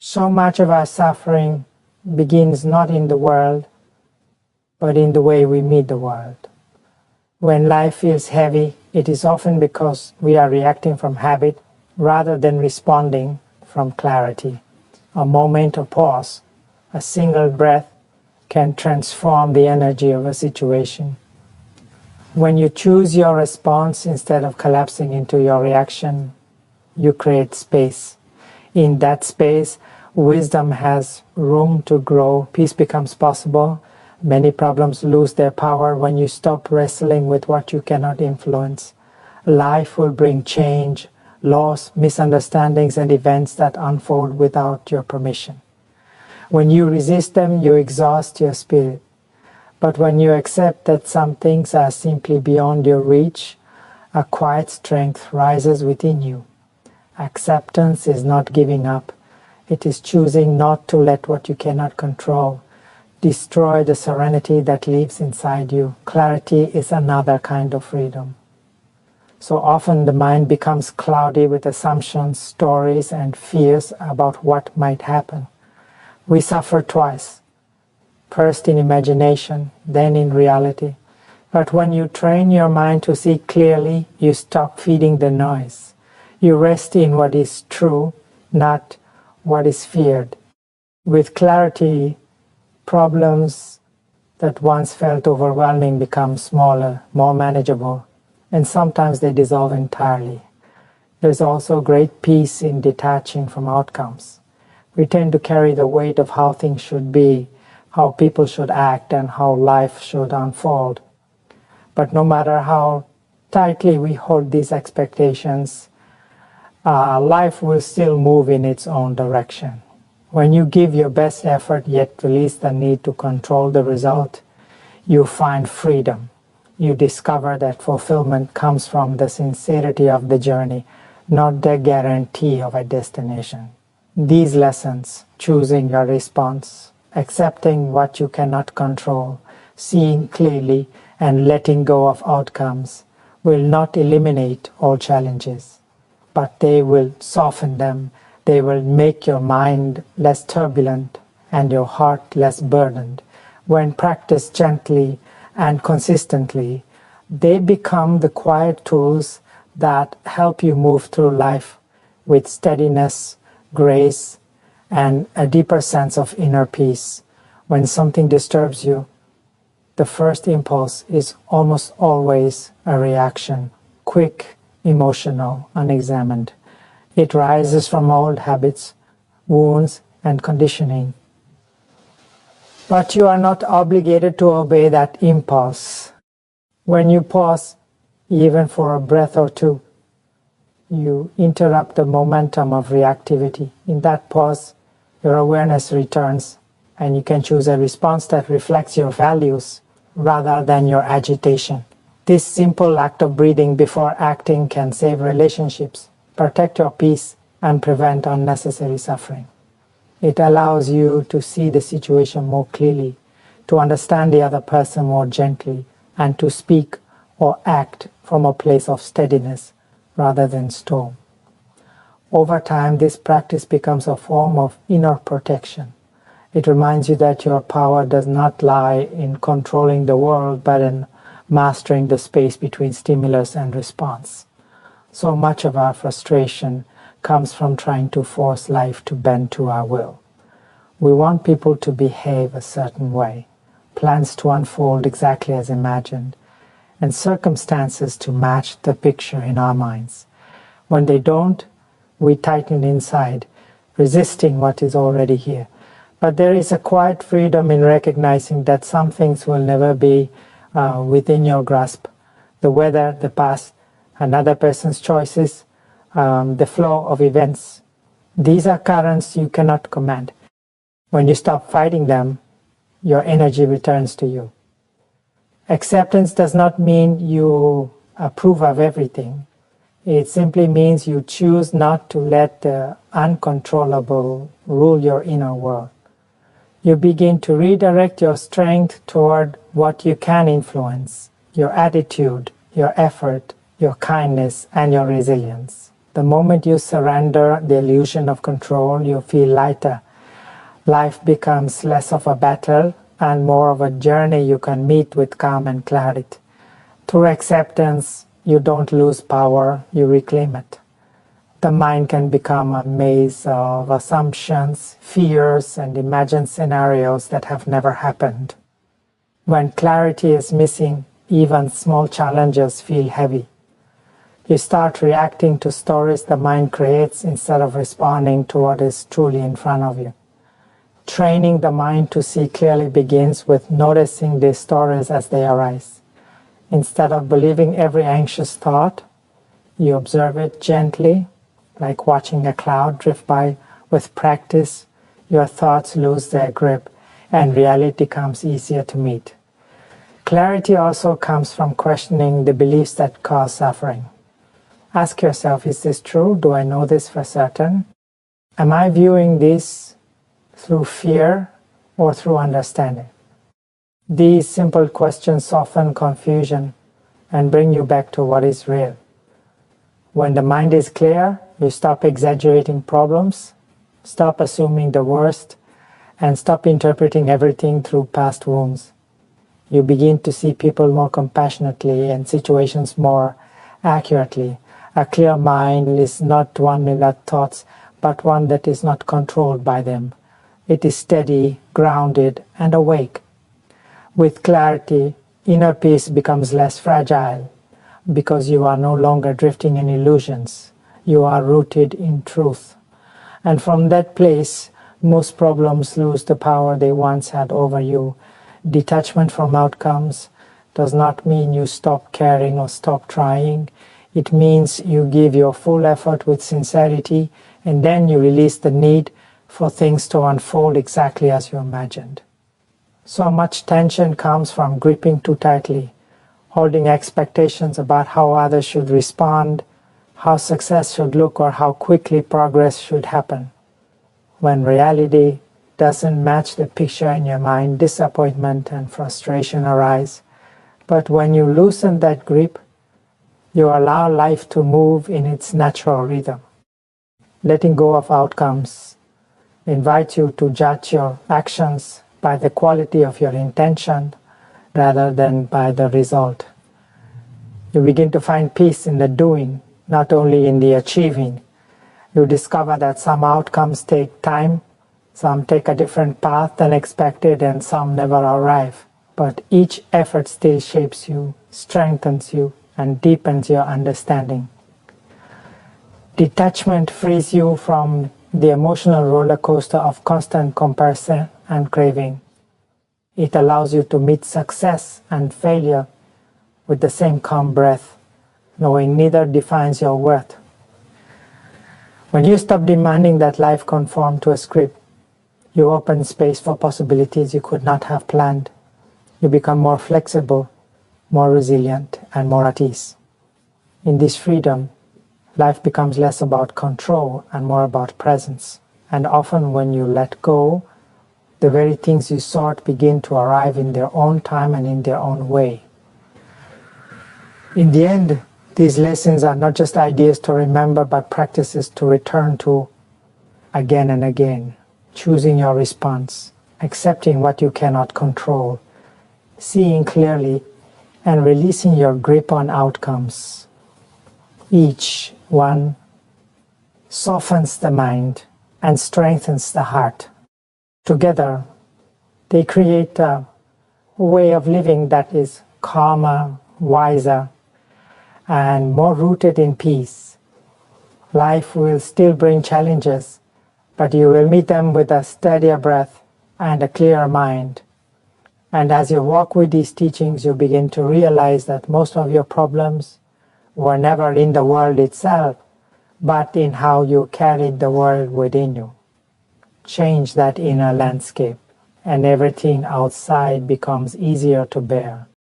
So much of our suffering begins not in the world, but in the way we meet the world. When life feels heavy, it is often because we are reacting from habit rather than responding from clarity. A moment of pause, a single breath, can transform the energy of a situation. When you choose your response instead of collapsing into your reaction, you create space. In that space, wisdom has room to grow, peace becomes possible. Many problems lose their power when you stop wrestling with what you cannot influence. Life will bring change, loss, misunderstandings, and events that unfold without your permission. When you resist them, you exhaust your spirit. But when you accept that some things are simply beyond your reach, a quiet strength rises within you. Acceptance is not giving up. It is choosing not to let what you cannot control destroy the serenity that lives inside you. Clarity is another kind of freedom. So often the mind becomes cloudy with assumptions, stories, and fears about what might happen. We suffer twice, first in imagination, then in reality. But when you train your mind to see clearly, you stop feeding the noise. You rest in what is true, not what is feared. With clarity, problems that once felt overwhelming become smaller, more manageable, and sometimes they dissolve entirely. There's also great peace in detaching from outcomes. We tend to carry the weight of how things should be, how people should act, and how life should unfold. But no matter how tightly we hold these expectations, life will still move in its own direction. When you give your best effort yet release the need to control the result, you find freedom. You discover that fulfillment comes from the sincerity of the journey, not the guarantee of a destination. These lessons, choosing your response, accepting what you cannot control, seeing clearly, and letting go of outcomes, will not eliminate all challenges, but they will soften them. They will make your mind less turbulent and your heart less burdened. When practiced gently and consistently, they become the quiet tools that help you move through life with steadiness, grace, and a deeper sense of inner peace. When something disturbs you, the first impulse is almost always a reaction, quick, emotional, unexamined. It rises from old habits, wounds, and conditioning. But you are not obligated to obey that impulse. When you pause, even for a breath or two, you interrupt the momentum of reactivity. In that pause, your awareness returns, and you can choose a response that reflects your values rather than your agitation. This simple act of breathing before acting can save relationships, protect your peace, and prevent unnecessary suffering. It allows you to see the situation more clearly, to understand the other person more gently, and to speak or act from a place of steadiness rather than storm. Over time, this practice becomes a form of inner protection. It reminds you that your power does not lie in controlling the world, but in mastering the space between stimulus and response. So much of our frustration comes from trying to force life to bend to our will. We want people to behave a certain way, plans to unfold exactly as imagined, and circumstances to match the picture in our minds. When they don't, we tighten inside, resisting what is already here. But there is a quiet freedom in recognizing that some things will never be within your grasp. The weather, the past, another person's choices, the flow of events. These are currents you cannot command. When you stop fighting them, your energy returns to you. Acceptance does not mean you approve of everything. It simply means you choose not to let the uncontrollable rule your inner world. You begin to redirect your strength toward what you can influence, your attitude, your effort, your kindness, and your resilience. The moment you surrender the illusion of control, you feel lighter. Life becomes less of a battle and more of a journey you can meet with calm and clarity. Through acceptance, you don't lose power, you reclaim it. The mind can become a maze of assumptions, fears, and imagined scenarios that have never happened. When clarity is missing, even small challenges feel heavy. You start reacting to stories the mind creates instead of responding to what is truly in front of you. Training the mind to see clearly begins with noticing these stories as they arise. Instead of believing every anxious thought, you observe it gently, like watching a cloud drift by. With practice, your thoughts lose their grip and reality comes easier to meet. Clarity also comes from questioning the beliefs that cause suffering. Ask yourself, is this true? Do I know this for certain? Am I viewing this through fear or through understanding? These simple questions soften confusion and bring you back to what is real. When the mind is clear, you stop exaggerating problems, stop assuming the worst, and stop interpreting everything through past wounds. You begin to see people more compassionately and situations more accurately. A clear mind is not one without thoughts, but one that is not controlled by them. It is steady, grounded, and awake. With clarity, inner peace becomes less fragile because you are no longer drifting in illusions. You are rooted in truth. And from that place, most problems lose the power they once had over you. Detachment from outcomes does not mean you stop caring or stop trying. It means you give your full effort with sincerity, and then you release the need for things to unfold exactly as you imagined. So much tension comes from gripping too tightly, holding expectations about how others should respond, how success should look, or how quickly progress should happen. When reality doesn't match the picture in your mind, disappointment and frustration arise. But when you loosen that grip, you allow life to move in its natural rhythm. Letting go of outcomes invites you to judge your actions by the quality of your intention rather than by the result. You begin to find peace in the doing, not only in the achieving. You discover that some outcomes take time, some take a different path than expected, and some never arrive. But each effort still shapes you, strengthens you, and deepens your understanding. Detachment frees you from the emotional roller coaster of constant comparison and craving. It allows you to meet success and failure with the same calm breath, knowing neither defines your worth. When you stop demanding that life conform to a script, you open space for possibilities you could not have planned. You become more flexible, more resilient, and more at ease. In this freedom, life becomes less about control and more about presence. And often when you let go, the very things you sought begin to arrive in their own time and in their own way. In the end, these lessons are not just ideas to remember, but practices to return to again and again. Choosing your response, accepting what you cannot control, seeing clearly, and releasing your grip on outcomes. Each one softens the mind and strengthens the heart. Together, they create a way of living that is calmer, wiser, and more rooted in peace. Life will still bring challenges, but you will meet them with a steadier breath and a clearer mind. And as you walk with these teachings, you begin to realize that most of your problems were never in the world itself, but in how you carried the world within you. Change that inner landscape, and everything outside becomes easier to bear.